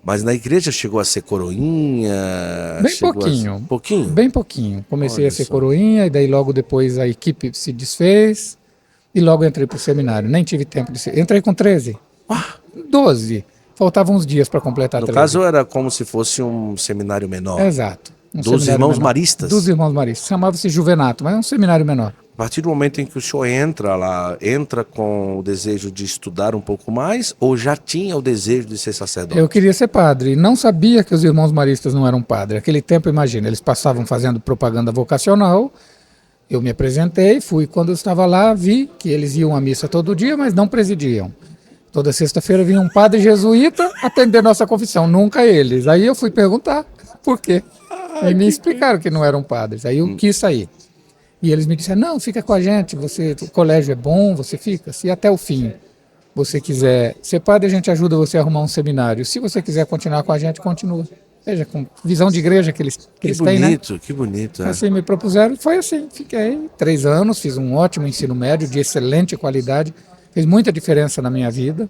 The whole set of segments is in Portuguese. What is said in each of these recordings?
Mas na igreja chegou a ser coroinha? Bem Chegou pouquinho. Pouquinho? Bem pouquinho. Comecei Olha a ser só. coroinha e daí logo depois a equipe se desfez e logo entrei para o seminário. Nem tive tempo de ser. Entrei com 13. Ah, 12. Faltavam uns dias para completar no 13. caso era como se fosse um seminário menor. Exato. Um Dos seminário irmãos menor. maristas? Dos irmãos maristas. Chamava-se Juvenato, mas é um seminário menor. A partir do momento em que o senhor entra lá, entra com o desejo de estudar um pouco mais ou já tinha o desejo de ser Eu sacerdote? queria ser padre. Não sabia que os irmãos maristas não eram padres. Aquele tempo, imagina, eles passavam fazendo propaganda vocacional. Eu me apresentei, fui. Quando eu estava lá, vi que eles iam à missa todo dia, mas não presidiam. Toda sexta-feira vinha um padre jesuíta atender nossa confissão, nunca eles. Aí eu fui perguntar por quê. E me explicaram que não eram padres. Aí eu quis sair. E eles me disseram, não, fica com a gente, o colégio é bom, você fica, se até o fim você quiser ser padre, a gente ajuda você a arrumar um seminário. Se você quiser continuar com a gente, continua. Veja, com visão de igreja que eles têm, né? Que bonito. Assim me propuseram, foi assim, fiquei 3 anos, fiz um ótimo ensino médio, de excelente qualidade, fez muita diferença na minha vida.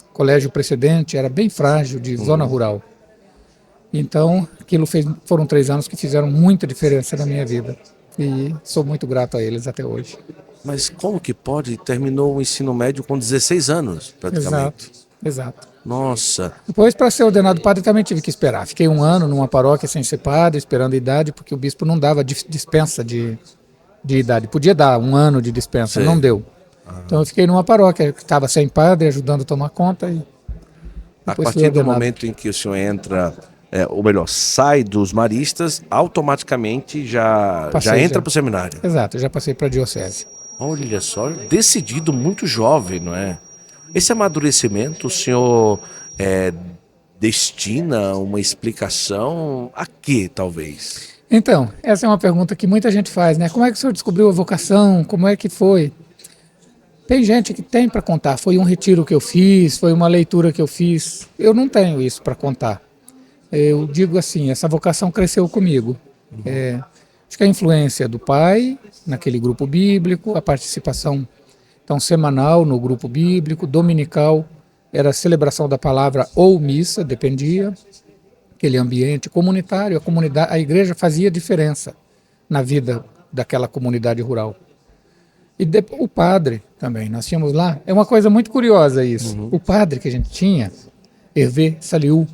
O colégio precedente era bem frágil, de zona rural. Então, foram 3 anos que fizeram muita diferença na minha vida. E sou muito grato a eles até hoje. Mas como que pode? Terminou o ensino médio com 16 anos, praticamente. Exato. Nossa, Depois, para ser ordenado padre, também tive que esperar. Fiquei 1 ano numa paróquia sem ser padre, esperando a idade, porque o bispo não dava dispensa de idade. Podia dar 1 ano de dispensa, sei. não deu. Então eu fiquei numa paróquia que estava sem padre, ajudando a tomar conta. E A depois fui partir do ordenado. momento em que o senhor entra, ou melhor, sai dos maristas, automaticamente já Passei, entra já. para o seminário. Exato, já passei para a diocese. Olha só, decidido muito jovem, não é? Esse amadurecimento, o senhor destina uma explicação a quê, talvez? Então, essa é uma pergunta que muita gente faz, né? Como é que o senhor descobriu a vocação? Como é que foi? Tem gente que tem para contar. Foi um retiro que eu fiz, foi uma leitura que eu fiz. Eu não tenho isso para contar. Eu digo assim, essa vocação cresceu comigo. Acho que a influência do pai naquele grupo bíblico, a participação então semanal no grupo bíblico, dominical era a celebração da palavra ou missa, dependia, aquele ambiente comunitário, a igreja fazia diferença na vida daquela comunidade rural. E o padre também, nós tínhamos lá, é uma coisa muito curiosa isso, o padre que a gente tinha, Hervé Saliou,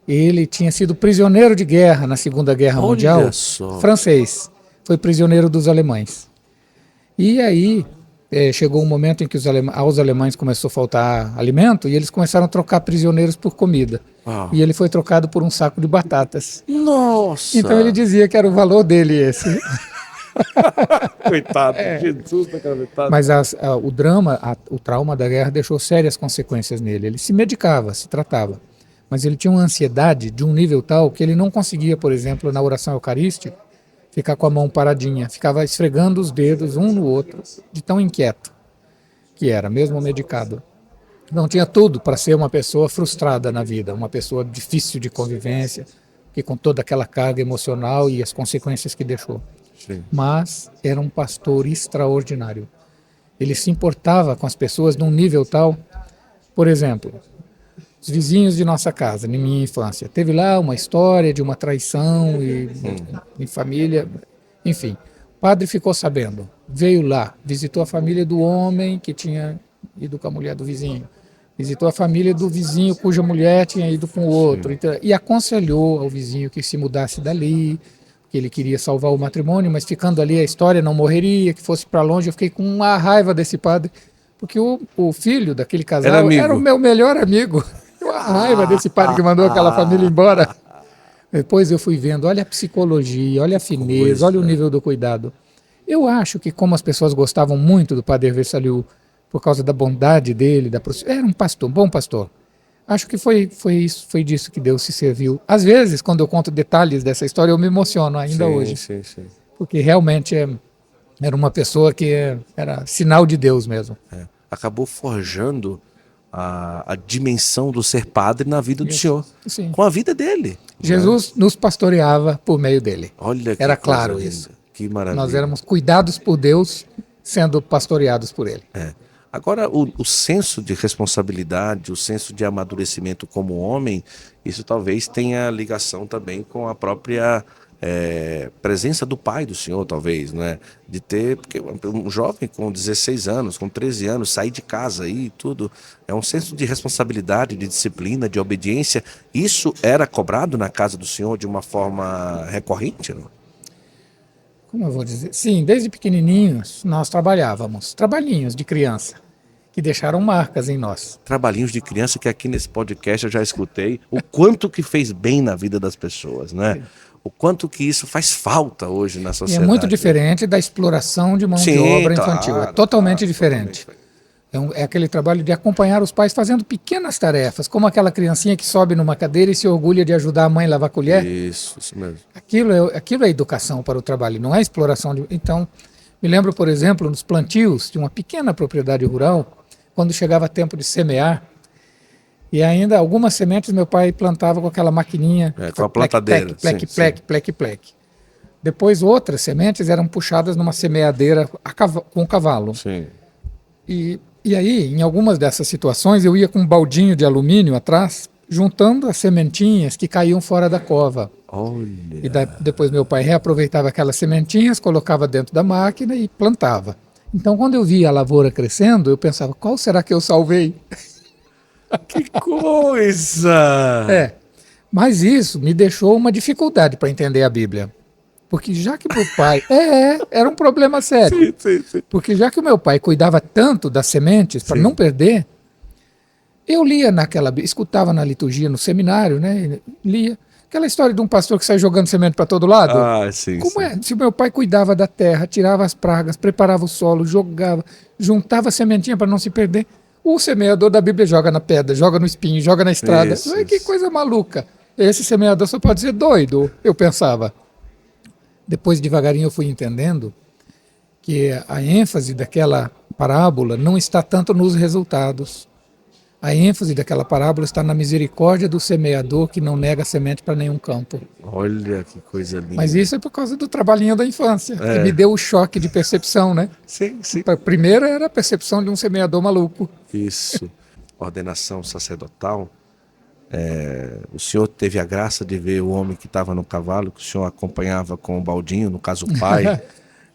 ele tinha sido prisioneiro de guerra na Segunda Guerra Mundial, só. francês, foi prisioneiro dos alemães. E aí chegou um momento em que aos alemães começou a faltar alimento e eles começaram a trocar prisioneiros por comida. Uau. E ele foi trocado por um saco de batatas. Nossa! Então ele dizia que era o valor dele esse. Coitado, Jesus daquela metade. Mas o drama, o trauma da guerra deixou sérias consequências nele. Ele se medicava, se tratava. Mas ele tinha uma ansiedade de um nível tal que ele não conseguia, por exemplo, na oração eucarística, ficar com a mão paradinha. Ficava esfregando os dedos um no outro, de tão inquieto que era, mesmo medicado. Não tinha tudo para ser uma pessoa frustrada na vida, uma pessoa difícil de convivência, que com toda aquela carga emocional e as consequências que deixou. Sim. Mas era um pastor extraordinário. Ele se importava com as pessoas num nível tal, por exemplo, os vizinhos de nossa casa, na minha infância. Teve lá uma história de uma traição em família, enfim. O padre ficou sabendo, veio lá, visitou a família do homem que tinha ido com a mulher do vizinho, visitou a família do vizinho cuja mulher tinha ido com o outro, e aconselhou ao vizinho que se mudasse dali, que ele queria salvar o matrimônio, mas ficando ali a história não morreria, que fosse para longe. Eu fiquei com uma raiva desse padre, porque o filho daquele casal era o meu melhor amigo. Uma raiva desse padre que mandou aquela família embora. Depois eu fui vendo, olha a psicologia, olha a fineza, olha o nível do cuidado. Eu acho que como as pessoas gostavam muito do padre Hervé Saliou, por causa da bondade dele, era um pastor, um bom pastor. Acho que foi disso que Deus se serviu. Às vezes, quando eu conto detalhes dessa história, eu me emociono ainda hoje. Sim. Porque realmente era uma pessoa que era sinal de Deus mesmo. Acabou forjando a dimensão do ser padre na vida do senhor. Sim. Com a vida dele. Jesus nos pastoreava por meio dele. Olha que era coisa claro linda. isso. Que maravilha. Nós éramos cuidados por Deus, sendo pastoreados por ele. Agora, o senso de responsabilidade, o senso de amadurecimento como homem, isso talvez tenha ligação também com a própria presença do pai do senhor, talvez, né? De ter, porque um jovem com 16 anos, com 13 anos, sair de casa aí e tudo, é um senso de responsabilidade, de disciplina, de obediência. Isso era cobrado na casa do senhor de uma forma recorrente, não? Como eu vou dizer? Sim, desde pequenininhos nós trabalhávamos, trabalhinhos de criança, que deixaram marcas em nós. Trabalhinhos de criança que aqui nesse podcast eu já escutei, o quanto que fez bem na vida das pessoas, né? O quanto que isso faz falta hoje na E é sociedade. muito diferente da exploração de mão de obra infantil. É totalmente diferente. É aquele trabalho de acompanhar os pais fazendo pequenas tarefas, como aquela criancinha que sobe numa cadeira e se orgulha de ajudar a mãe a lavar a colher. Isso mesmo. Aquilo é educação para o trabalho, não é exploração. Então, me lembro, por exemplo, nos plantios de uma pequena propriedade rural, quando chegava tempo de semear, e ainda algumas sementes meu pai plantava com aquela maquininha. Com a plantadeira. Plec. Depois outras sementes eram puxadas numa semeadeira com o cavalo. Sim. E aí, em algumas dessas situações, eu ia com um baldinho de alumínio atrás, juntando as sementinhas que caíam fora da cova. Olha. E depois meu pai reaproveitava aquelas sementinhas, colocava dentro da máquina e plantava. Então, quando eu via a lavoura crescendo, eu pensava, qual será que eu salvei? Que coisa! Mas isso me deixou uma dificuldade para entender a Bíblia. Porque já que meu pai... era um problema sério. Sim. Porque já que o meu pai cuidava tanto das sementes para não perder, eu lia escutava na liturgia, no seminário, né? Lia aquela história de um pastor que sai jogando semente para todo lado. Sim. Como é? Se o meu pai cuidava da terra, tirava as pragas, preparava o solo, jogava, juntava a sementinha para não se perder, o semeador da Bíblia joga na pedra, joga no espinho, joga na estrada. Que coisa maluca. Esse semeador só pode ser doido, eu pensava. Depois, devagarinho, eu fui entendendo que a ênfase daquela parábola não está tanto nos resultados. A ênfase daquela parábola está na misericórdia do semeador que não nega semente para nenhum campo. Olha que coisa linda. Mas isso é por causa do trabalhinho da infância, que me deu o choque de percepção, né? Sim. Primeiro era a percepção de um semeador maluco. Isso. Ordenação sacerdotal. O senhor teve a graça de ver o homem que estava no cavalo, que o senhor acompanhava com o baldinho, no caso o pai,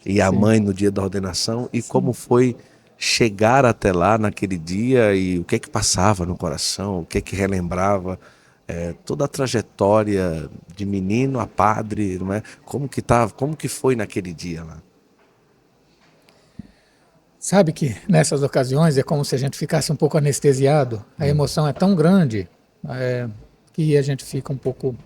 e a mãe no dia da ordenação, e como foi chegar até lá naquele dia e o que é que passava no coração, o que é que relembrava, toda a trajetória de menino a padre, não é? Como que foi naquele dia lá? Sabe que nessas ocasiões é como se a gente ficasse um pouco anestesiado, a emoção é tão grande que a gente fica um pouco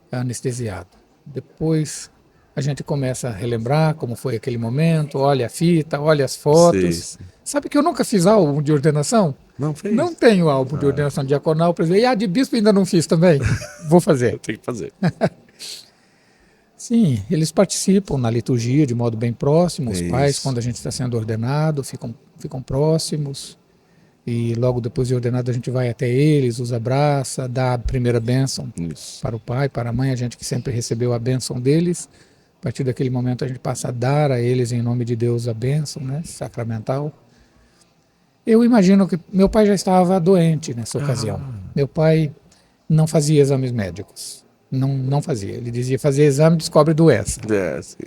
anestesiado. Depois a gente começa a relembrar como foi aquele momento, olha a fita, olha as fotos. Sim. Sabe que eu nunca fiz álbum de ordenação? Não fez? Não tenho álbum de ordenação diaconal, presidente. E de bispo ainda não fiz também. Vou fazer. Tem que fazer. Sim, eles participam na liturgia de modo bem próximo. Os pais, quando a gente está sendo ordenado, ficam próximos. E logo depois de ordenado a gente vai até eles, os abraça, dá a primeira bênção para o pai, para a mãe, a gente que sempre recebeu a bênção deles. A partir daquele momento a gente passa a dar a eles em nome de Deus a bênção, né, sacramental. Eu imagino que meu pai já estava doente nessa ocasião. Meu pai não fazia exames médicos. Não fazia. Ele dizia, fazer exame descobre doença.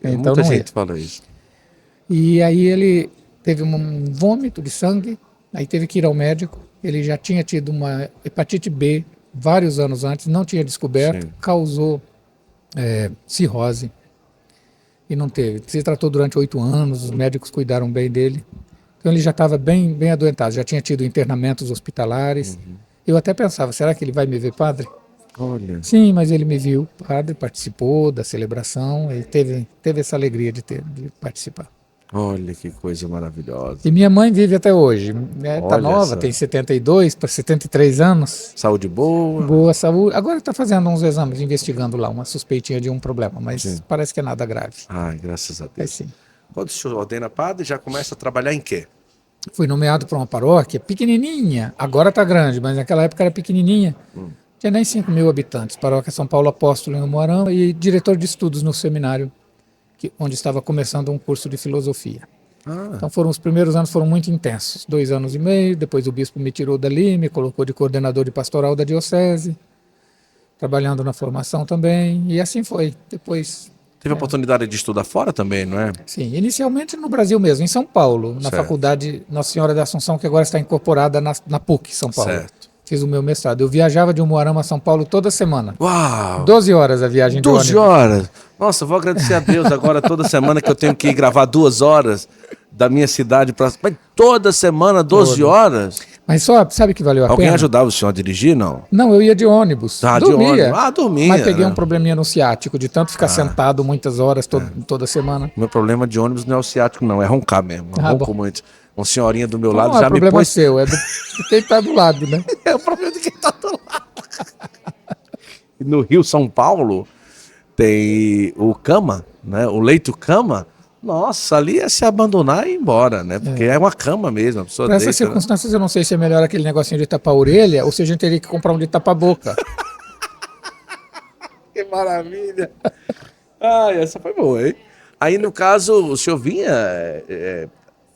Então muita gente fala isso. E aí ele teve um vômito de sangue. Aí teve que ir ao médico, ele já tinha tido uma hepatite B vários anos antes, não tinha descoberto, causou cirrose e não teve. Se tratou durante 8 anos, os médicos cuidaram bem dele. Então ele já estava bem adoentado, já tinha tido internamentos hospitalares. Eu até pensava, será que ele vai me ver, padre? Olha. Sim, mas ele me viu, padre, participou da celebração e teve essa alegria de participar. Olha que coisa maravilhosa. E minha mãe vive até hoje. Está nova, tem 72 para 73 anos. Saúde boa. Boa saúde. Agora está fazendo uns exames, investigando lá, uma suspeitinha de um problema, mas parece que é nada grave. Graças a Deus. Sim. Quando o senhor ordena padre, já começa a trabalhar em quê? Fui nomeado para uma paróquia pequenininha, agora está grande, mas naquela época era pequenininha. Tinha nem 5.000 habitantes. Paróquia São Paulo Apóstolo em Umuarama e diretor de estudos no seminário, onde estava começando um curso de filosofia. Ah, Então os primeiros anos foram muito intensos, 2 anos e meio, depois o bispo me tirou dali, me colocou de coordenador de pastoral da diocese, trabalhando na formação também, e assim foi. Depois, teve a oportunidade de estudar fora também, não é? sim, inicialmente no Brasil mesmo, em São Paulo, na Certo. faculdade Nossa Senhora da Assunção, que agora está incorporada na PUC, São Paulo. Certo. Fiz o meu mestrado. Eu viajava de Umuarama a São Paulo toda semana. Uau! 12 horas a viagem de 12 ônibus. horas! Nossa, eu vou agradecer a Deus agora toda semana que eu tenho que ir gravar 2 horas da minha cidade para. Mas toda semana, 12 horas? Mas só, sabe que valeu a Alguém pena? ajudava o senhor a dirigir, não? Não, eu ia de ônibus. Ah, de dormia. ônibus. Ah, dormia, Mas peguei né? um probleminha no ciático, de tanto ficar sentado muitas horas toda semana. Meu problema de ônibus não é o ciático, não. É roncar mesmo. Eu Ah, ronco bom. muito. Uma senhorinha do meu Não, lado é já me problema pôs. seu, é de quem tá do lado, né? É o problema de quem tá do lado. E no Rio, São Paulo, tem o cama, né? O leito-cama. Nossa, ali é se abandonar e ir embora, né? Porque é uma cama mesmo, a pessoa Para essas deita, né? circunstâncias, eu não sei se é melhor aquele negocinho de tapar a orelha ou se a gente teria que comprar um de tapar a boca. Que maravilha! Ai, essa foi boa, hein? Aí, no caso, o senhor vinha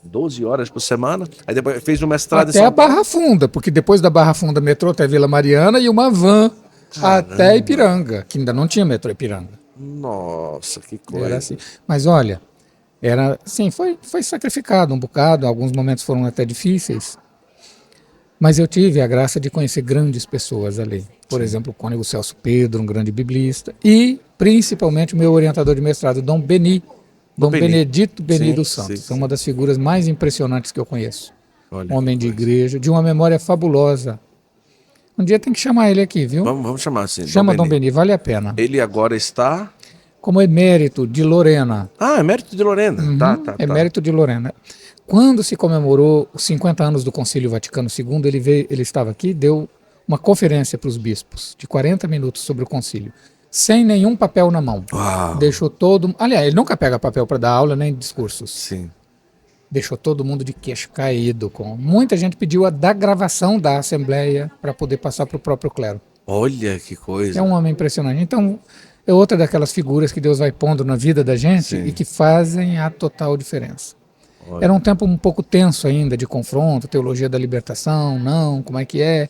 12 horas por semana, aí depois fez um mestrado em Até São a Paulo. Barra Funda, porque depois da Barra Funda, metrô até Vila Mariana e uma van até Ipiranga, que ainda não tinha metrô Ipiranga. Nossa, que Era coisa. assim. Mas olha, era sim, foi sacrificado um bocado, alguns momentos foram até difíceis. Mas eu tive a graça de conhecer grandes pessoas ali. Por exemplo, o cônego Celso Pedro, um grande biblista, e principalmente o meu orientador de mestrado, Dom Beni. Benedito Beni Sim, dos Santos. sim, É uma das figuras mais impressionantes que eu conheço. Olha Homem que de coisa. igreja, de uma memória fabulosa. Um dia tem que chamar ele aqui, viu? Vamos chamar assim. Chama Dom Beni. Beni, vale a pena. Ele agora está. Como emérito de Lorena. Ah, é mérito de Lorena. Tá. Emérito de Lorena. Quando se comemorou os 50 anos do Concílio Vaticano II, ele estava aqui, deu uma conferência para os bispos de 40 minutos sobre o concílio, sem nenhum papel na mão. Uau. Deixou todo. Aliás, ele nunca pega papel para dar aula nem discursos. Sim. Deixou todo mundo de queixo caído. Muita gente pediu a da gravação da Assembleia para poder passar para o próprio clero. Olha que coisa. É um homem impressionante. Então, é outra daquelas figuras que Deus vai pondo na vida da gente Sim. e que fazem a total diferença. Olha. Era um tempo um pouco tenso ainda, de confronto, teologia da libertação, não, como é que é.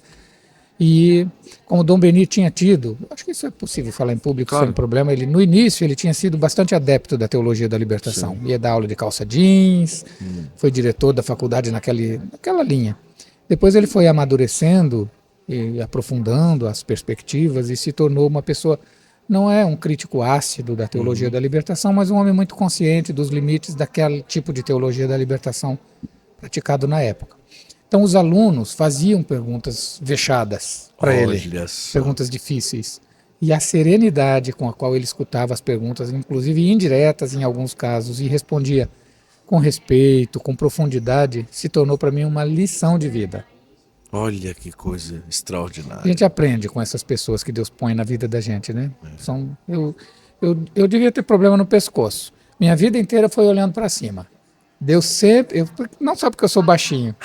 E como Dom Beni tinha tido, acho que isso é possível falar em público Claro. sem problema, no início ele tinha sido bastante adepto da teologia da libertação. Ia dar aula de calça jeans, foi diretor da faculdade naquela linha. Depois ele foi amadurecendo e aprofundando as perspectivas e se tornou uma pessoa, não é um crítico ácido da teologia da libertação, mas um homem muito consciente dos limites daquele tipo de teologia da libertação praticado na época. Então os alunos faziam perguntas vexadas para ele, Olha só. perguntas difíceis. E a serenidade com a qual ele escutava as perguntas, inclusive indiretas em alguns casos, e respondia com respeito, com profundidade, se tornou para mim uma lição de vida. Olha que coisa A extraordinária. gente aprende com essas pessoas que Deus põe na vida da gente, né? Eu devia ter problema no pescoço. Minha vida inteira foi olhando para cima. Deus sempre, não só porque eu sou baixinho,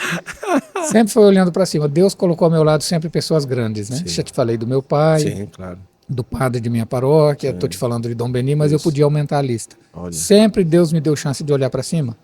sempre foi olhando para cima. Deus colocou ao meu lado sempre pessoas grandes, né? Sim. Já te falei do meu pai, Sim, claro. do padre de minha paróquia, estou te falando de Dom Beni, mas eu Isso. podia aumentar a lista. Olha. Sempre Deus me deu chance de olhar para cima.